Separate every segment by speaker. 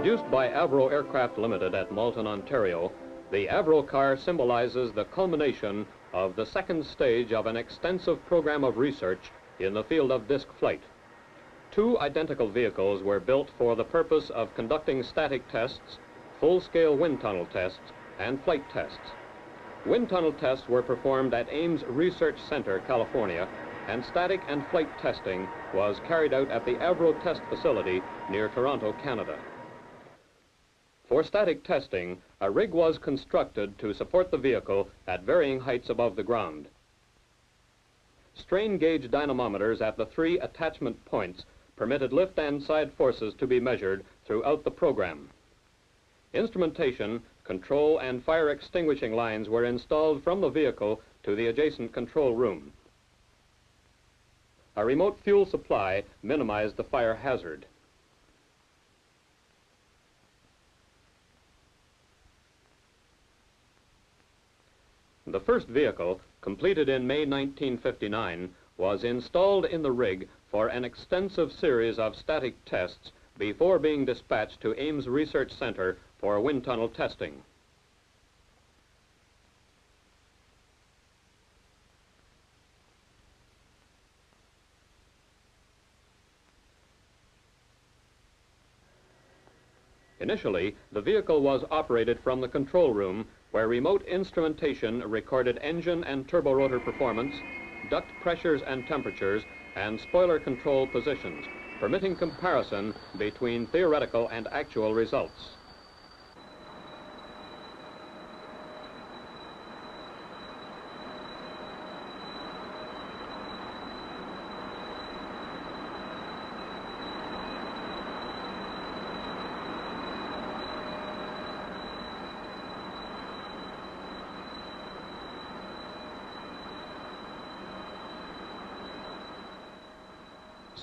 Speaker 1: Produced by Avro Aircraft Limited at Malton, Ontario, the Avrocar symbolizes the culmination of the second stage of an extensive program of research in the field of disc flight. Two identical vehicles were built for the purpose of conducting static tests, full-scale wind tunnel tests, and flight tests. Wind tunnel tests were performed at Ames Research Center, California, and static and flight testing was carried out at the Avro Test Facility near Toronto, Canada. For static testing, a rig was constructed to support the vehicle at varying heights above the ground. Strain gauge dynamometers at the three attachment points permitted lift and side forces to be measured throughout the program. Instrumentation, control, and fire extinguishing lines were installed from the vehicle to the adjacent control room. A remote fuel supply minimized the fire hazard. The first vehicle, completed in May 1959, was installed in the rig for an extensive series of static tests before being dispatched to Ames Research Center for wind tunnel testing. Initially, the vehicle was operated from the control room, where remote instrumentation recorded engine and turborotor performance, duct pressures and temperatures, and spoiler control positions, permitting comparison between theoretical and actual results.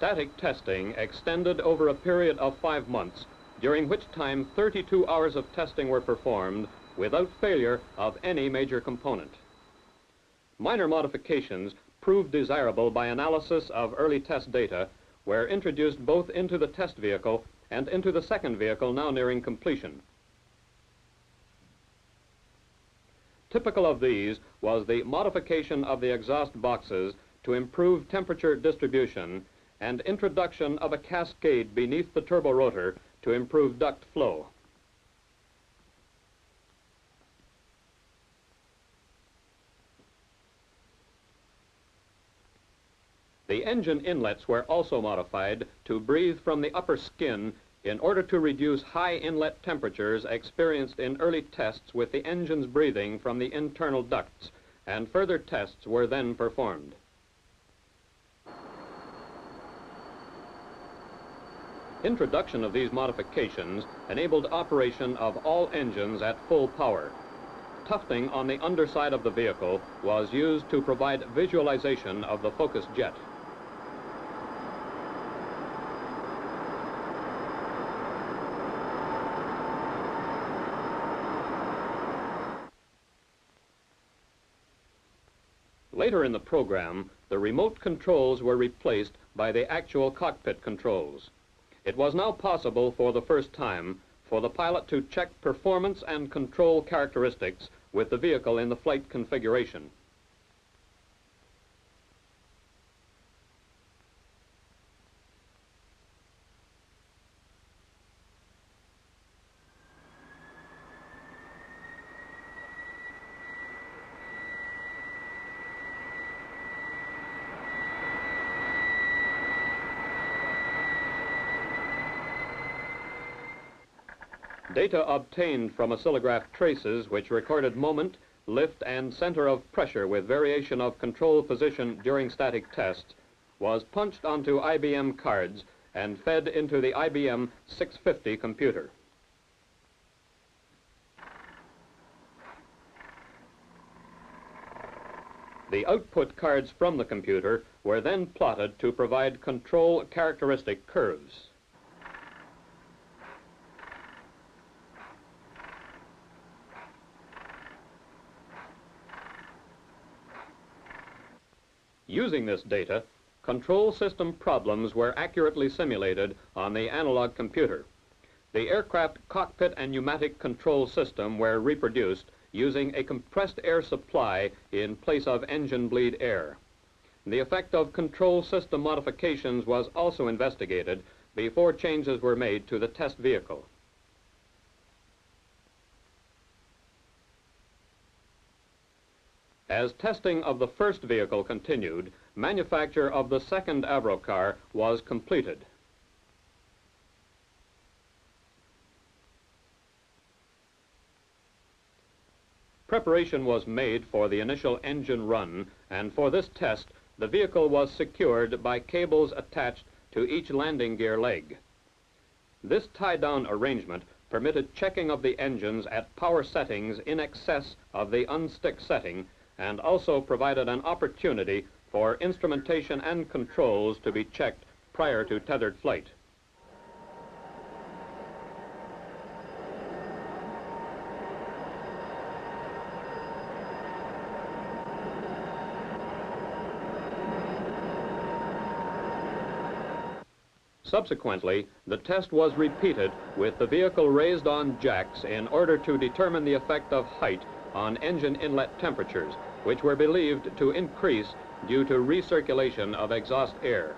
Speaker 1: Static testing extended over a period of 5 months, during which time 32 hours of testing were performed without failure of any major component. Minor modifications proved desirable by analysis of early test data were introduced both into the test vehicle and into the second vehicle now nearing completion. Typical of these was the modification of the exhaust boxes to improve temperature distribution and introduction of a cascade beneath the turborotor to improve duct flow. The engine inlets were also modified to breathe from the upper skin in order to reduce high inlet temperatures experienced in early tests with the engines breathing from the internal ducts, and further tests were then performed. Introduction of these modifications enabled operation of all engines at full power. Tufting on the underside of the vehicle was used to provide visualization of the focus jet. Later in the program, the remote controls were replaced by the actual cockpit controls. It was now possible for the first time for the pilot to check performance and control characteristics with the vehicle in the flight configuration. Data obtained from oscillograph traces which recorded moment, lift, and center of pressure with variation of control position during static tests was punched onto IBM cards and fed into the IBM 650 computer. The output cards from the computer were then plotted to provide control characteristic curves. Using this data, control system problems were accurately simulated on the analog computer. The aircraft cockpit and pneumatic control system were reproduced using a compressed air supply in place of engine bleed air. The effect of control system modifications was also investigated before changes were made to the test vehicle. As testing of the first vehicle continued, manufacture of the second Avrocar was completed. Preparation was made for the initial engine run, and for this test, the vehicle was secured by cables attached to each landing gear leg. This tie-down arrangement permitted checking of the engines at power settings in excess of the unstick setting, and also provided an opportunity for instrumentation and controls to be checked prior to tethered flight. Subsequently, the test was repeated with the vehicle raised on jacks in order to determine the effect of height on engine inlet temperatures, which were believed to increase due to recirculation of exhaust air.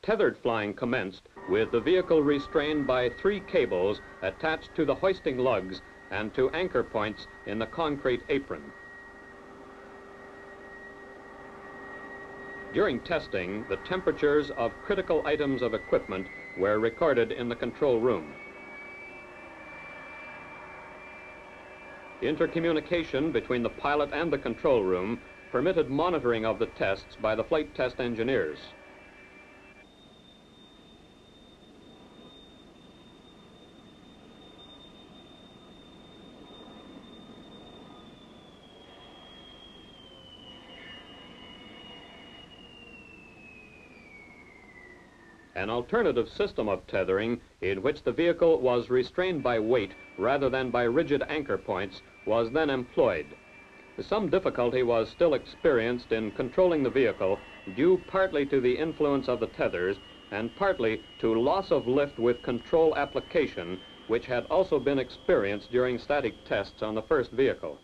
Speaker 1: Tethered flying commenced with the vehicle restrained by 3 cables attached to the hoisting lugs and to anchor points in the concrete apron. During testing, the temperatures of critical items of equipment were recorded in the control room. Intercommunication between the pilot and the control room permitted monitoring of the tests by the flight test engineers. An alternative system of tethering, in which the vehicle was restrained by weight rather than by rigid anchor points, was then employed. Some difficulty was still experienced in controlling the vehicle, due partly to the influence of the tethers and partly to loss of lift with control application, which had also been experienced during static tests on the first vehicle.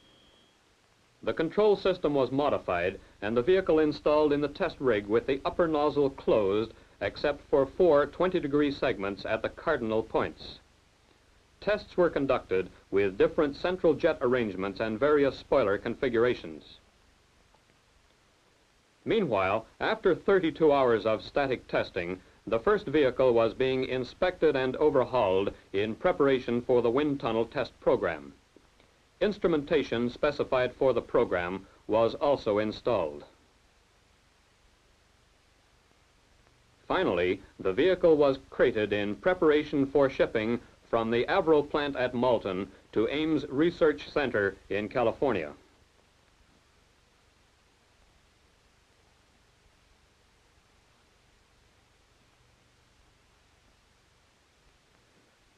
Speaker 1: The control system was modified and the vehicle installed in the test rig with the upper nozzle closed except for 4 20-degree segments at the cardinal points. Tests were conducted with different central jet arrangements and various spoiler configurations. Meanwhile, after 32 hours of static testing, the first vehicle was being inspected and overhauled in preparation for the wind tunnel test program. Instrumentation specified for the program was also installed. Finally, the vehicle was crated in preparation for shipping from the Avro plant at Malton to Ames Research Center in California.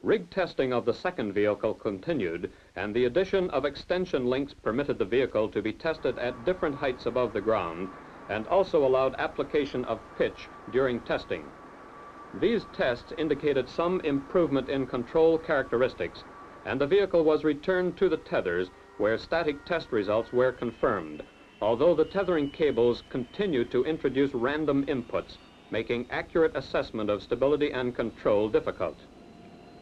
Speaker 1: Rig testing of the second vehicle continued, and the addition of extension links permitted the vehicle to be tested at different heights above the ground, and also allowed application of pitch during testing. These tests indicated some improvement in control characteristics, and the vehicle was returned to the tethers where static test results were confirmed, although the tethering cables continued to introduce random inputs, making accurate assessment of stability and control difficult.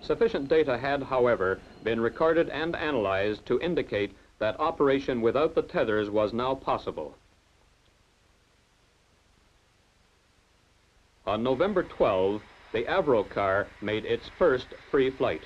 Speaker 1: Sufficient data had, however, been recorded and analyzed to indicate that operation without the tethers was now possible. On November 12, the Avrocar made its first free flight.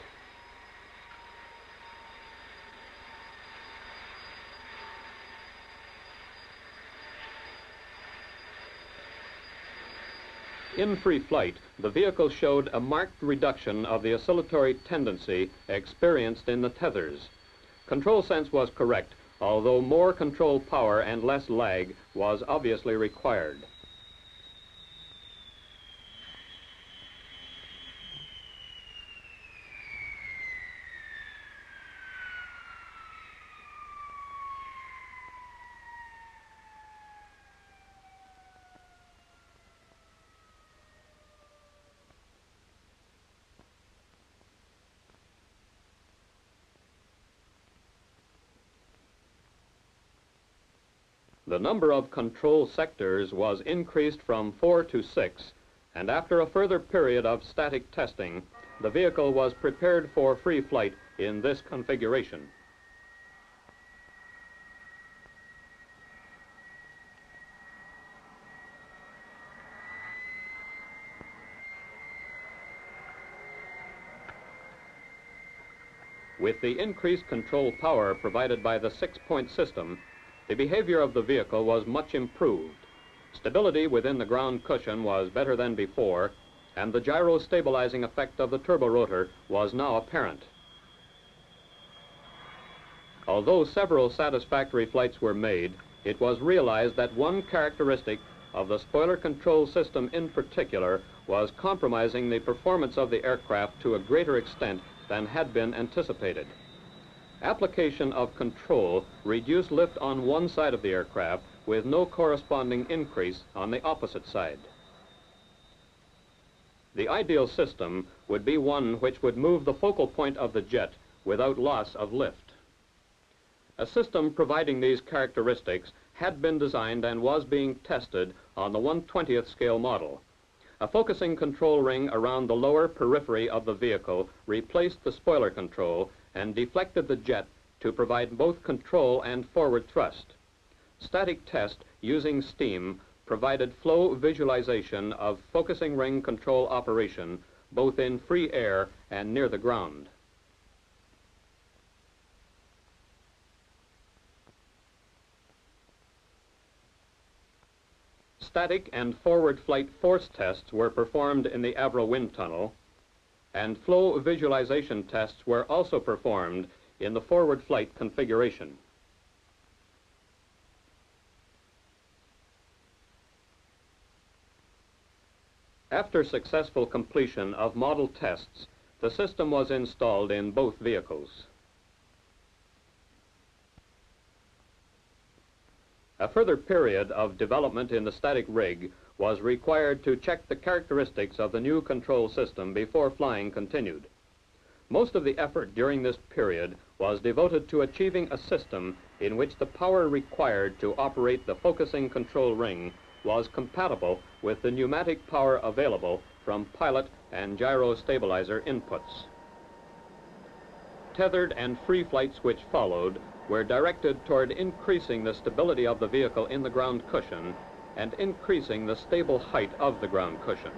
Speaker 1: In free flight, the vehicle showed a marked reduction of the oscillatory tendency experienced in the tethers. Control sense was correct, although more control power and less lag was obviously required. The number of control sectors was increased from 4 to 6, and after a further period of static testing, the vehicle was prepared for free flight in this configuration. With the increased control power provided by the 6-point system, the behavior of the vehicle was much improved. Stability within the ground cushion was better than before, and the gyro-stabilizing effect of the turborotor was now apparent. Although several satisfactory flights were made, it was realized that one characteristic of the spoiler control system in particular was compromising the performance of the aircraft to a greater extent than had been anticipated. Application of control reduced lift on one side of the aircraft with no corresponding increase on the opposite side. The ideal system would be one which would move the focal point of the jet without loss of lift. A system providing these characteristics had been designed and was being tested on the 1/20th scale model. A focusing control ring around the lower periphery of the vehicle replaced the spoiler control and deflected the jet to provide both control and forward thrust. Static test using steam provided flow visualization of focusing ring control operation both in free air and near the ground. Static and forward flight force tests were performed in the Avro wind tunnel, and flow visualization tests were also performed in the forward flight configuration. After successful completion of model tests, the system was installed in both vehicles. A further period of development in the static rig was required to check the characteristics of the new control system before flying continued. Most of the effort during this period was devoted to achieving a system in which the power required to operate the focusing control ring was compatible with the pneumatic power available from pilot and gyro stabilizer inputs. Tethered and free flights which followed were directed toward increasing the stability of the vehicle in the ground cushion and increasing the stable height of the ground cushion.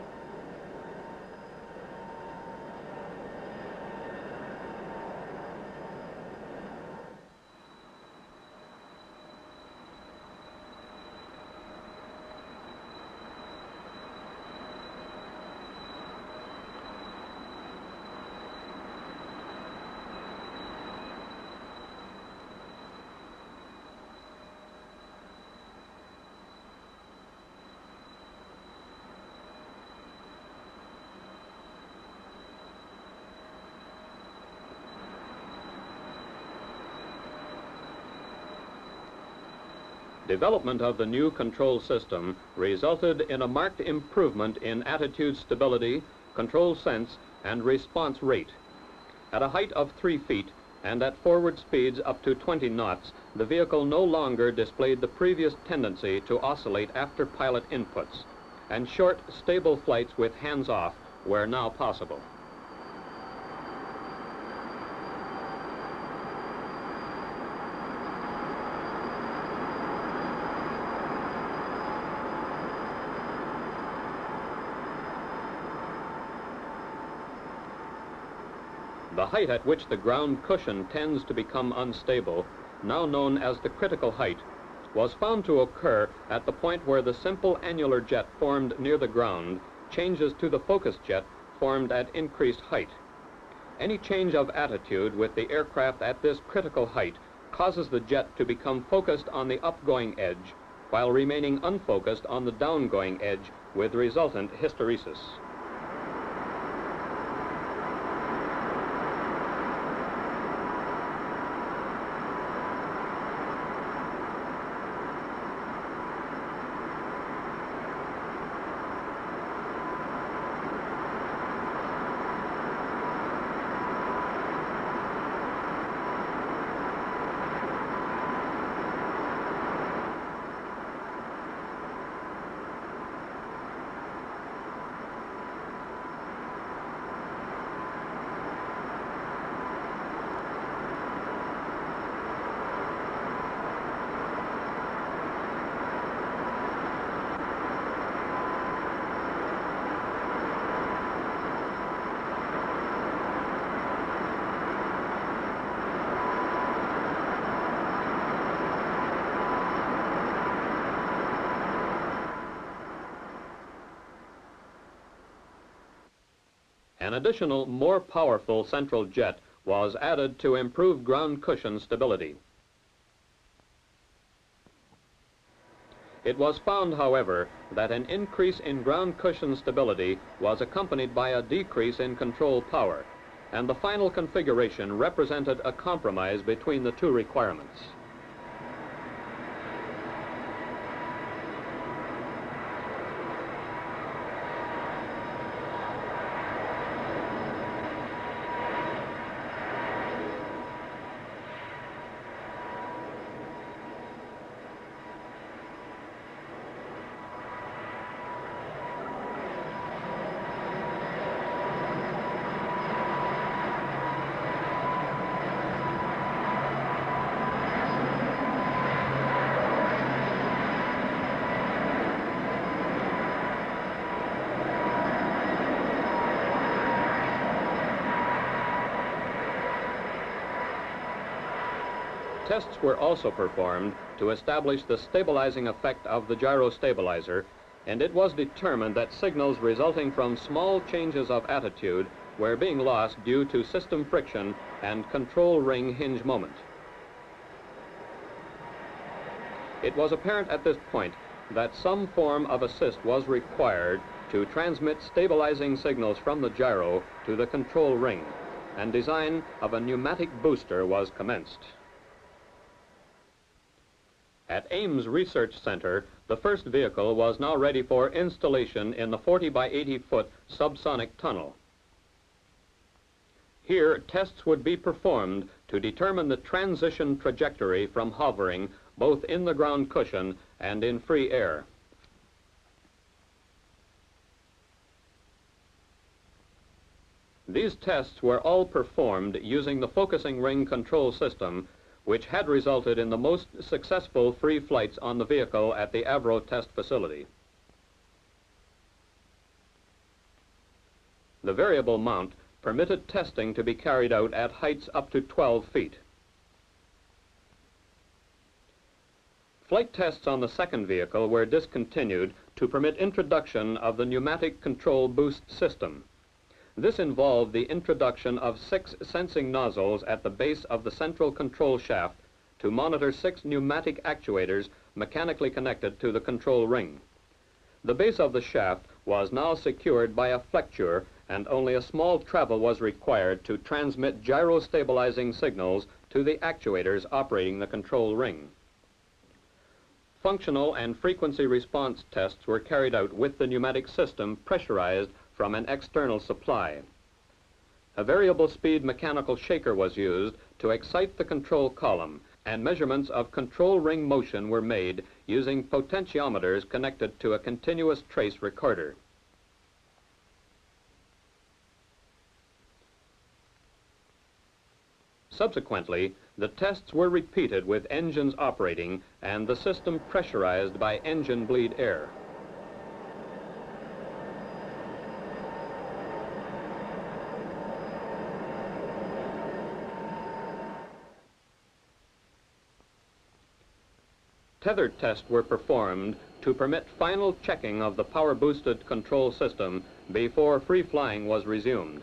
Speaker 1: Development of the new control system resulted in a marked improvement in attitude stability, control sense, and response rate. At a height of 3 feet and at forward speeds up to 20 knots, the vehicle no longer displayed the previous tendency to oscillate after pilot inputs, and short, stable flights with hands off were now possible. The height at which the ground cushion tends to become unstable, now known as the critical height, was found to occur at the point where the simple annular jet formed near the ground changes to the focus jet formed at increased height. Any change of attitude with the aircraft at this critical height causes the jet to become focused on the upgoing edge while remaining unfocused on the downgoing edge with resultant hysteresis. An additional, more powerful central jet was added to improve ground cushion stability. It was found, however, that an increase in ground cushion stability was accompanied by a decrease in control power, and the final configuration represented a compromise between the two requirements. Tests were also performed to establish the stabilizing effect of the gyro stabilizer, and it was determined that signals resulting from small changes of attitude were being lost due to system friction and control ring hinge moment. It was apparent at this point that some form of assist was required to transmit stabilizing signals from the gyro to the control ring, and design of a pneumatic booster was commenced. At Ames Research Center, the first vehicle was now ready for installation in the 40 by 80 foot subsonic tunnel. Here, tests would be performed to determine the transition trajectory from hovering both in the ground cushion and in free air. These tests were all performed using the focusing ring control system, which had resulted in the most successful free flights on the vehicle at the Avro test facility. The variable mount permitted testing to be carried out at heights up to 12 feet. Flight tests on the second vehicle were discontinued to permit introduction of the pneumatic control boost system. This involved the introduction of 6 sensing nozzles at the base of the central control shaft to monitor 6 pneumatic actuators mechanically connected to the control ring. The base of the shaft was now secured by a flexure, and only a small travel was required to transmit gyro-stabilizing signals to the actuators operating the control ring. Functional and frequency response tests were carried out with the pneumatic system pressurized from an external supply. A variable speed mechanical shaker was used to excite the control column, and measurements of control ring motion were made using potentiometers connected to a continuous trace recorder. Subsequently, the tests were repeated with engines operating and the system pressurized by engine bleed air. Tether tests were performed to permit final checking of the power-boosted control system before free flying was resumed.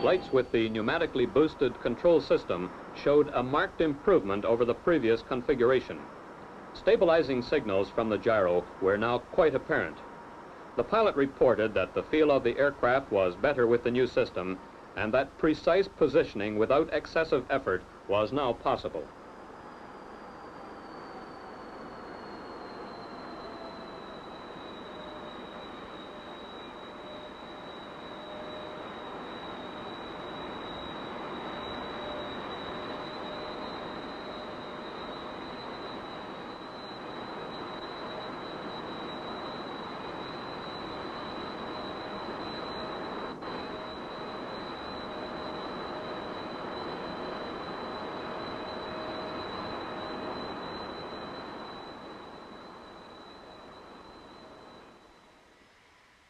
Speaker 1: Flights with the pneumatically boosted control system showed a marked improvement over the previous configuration. Stabilizing signals from the gyro were now quite apparent. The pilot reported that the feel of the aircraft was better with the new system, and that precise positioning without excessive effort was now possible.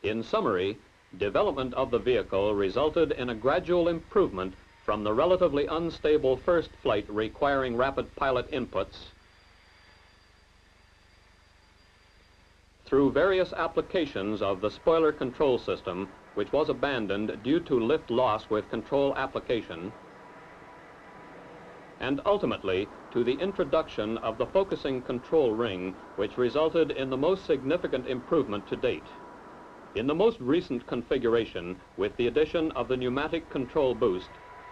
Speaker 1: In summary, development of the vehicle resulted in a gradual improvement from the relatively unstable first flight requiring rapid pilot inputs through various applications of the spoiler control system, which was abandoned due to lift loss with control application, and ultimately to the introduction of the focusing control ring, which resulted in the most significant improvement to date. In the most recent configuration, with the addition of the pneumatic control boost,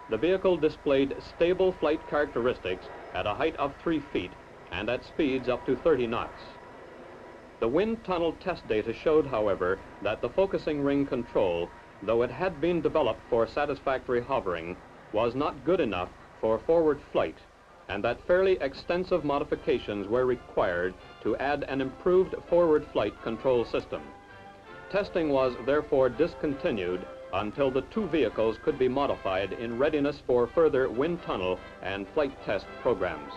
Speaker 1: the vehicle displayed stable flight characteristics at a height of 3 feet and at speeds up to 30 knots. The wind tunnel test data showed, however, that the focusing ring control, though it had been developed for satisfactory hovering, was not good enough for forward flight, and that fairly extensive modifications were required to add an improved forward flight control system. Testing was therefore discontinued until the two vehicles could be modified in readiness for further wind tunnel and flight test programs.